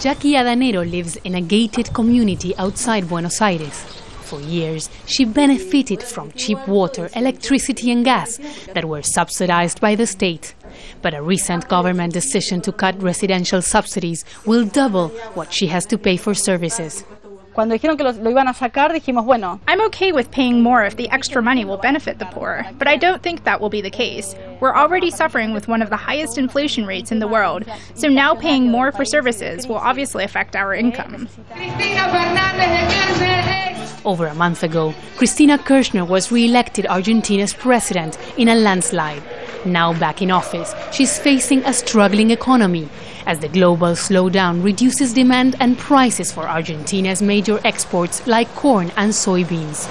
Jackie Adanero lives in a gated community outside Buenos Aires. For years, she benefited from cheap water, electricity and gas that were subsidized by the state. But a recent government decision to cut residential subsidies will double what she has to pay for services. Cuando dijeron que lo iban a sacar, dijimos, bueno. I'm okay with paying more if the extra money will benefit the poor, but I don't think that will be the case. We're already suffering with one of the highest inflation rates in the world, so now paying more for services will obviously affect our income. Cristina Fernandez. Over a month ago, Cristina Kirchner was re-elected Argentina's president in a landslide. Now back in office, she's facing a struggling economy as the global slowdown reduces demand and prices for Argentina's major exports like corn and soybeans.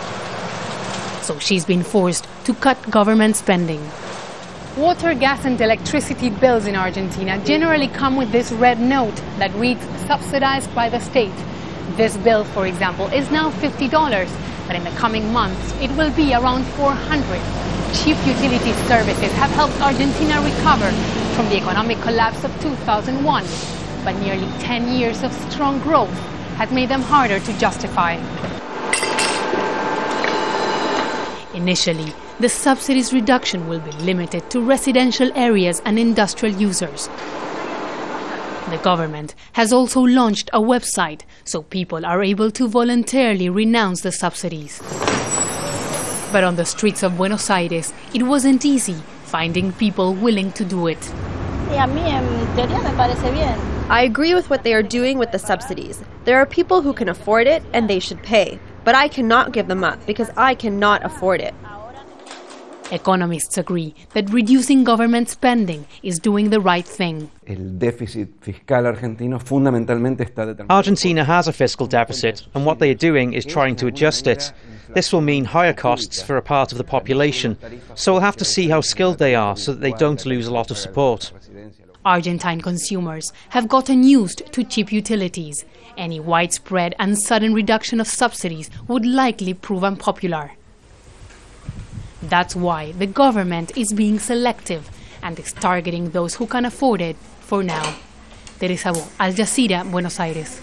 So she's been forced to cut government spending. Water, gas and electricity bills in Argentina generally come with this red note that reads subsidized by the state. This bill, for example, is now $50, but in the coming months it will be around $400. Cheap utility services have helped Argentina recover from the economic collapse of 2001, but nearly 10 years of strong growth has made them harder to justify. Initially, the subsidies reduction will be limited to residential areas and industrial users. The government has also launched a website so people are able to voluntarily renounce the subsidies. But on the streets of Buenos Aires, it wasn't easy finding people willing to do it. I agree with what they are doing with the subsidies. There are people who can afford it and they should pay. But I cannot give them up because I cannot afford it. Economists agree that reducing government spending is doing the right thing. Argentina has a fiscal deficit, and what they are doing is trying to adjust it. This will mean higher costs for a part of the population, so we'll have to see how skilled they are so that they don't lose a lot of support. Argentine consumers have gotten used to cheap utilities. Any widespread and sudden reduction of subsidies would likely prove unpopular. That's why the government is being selective and is targeting those who can afford it for now. Teresa, Jazeera, Buenos Aires.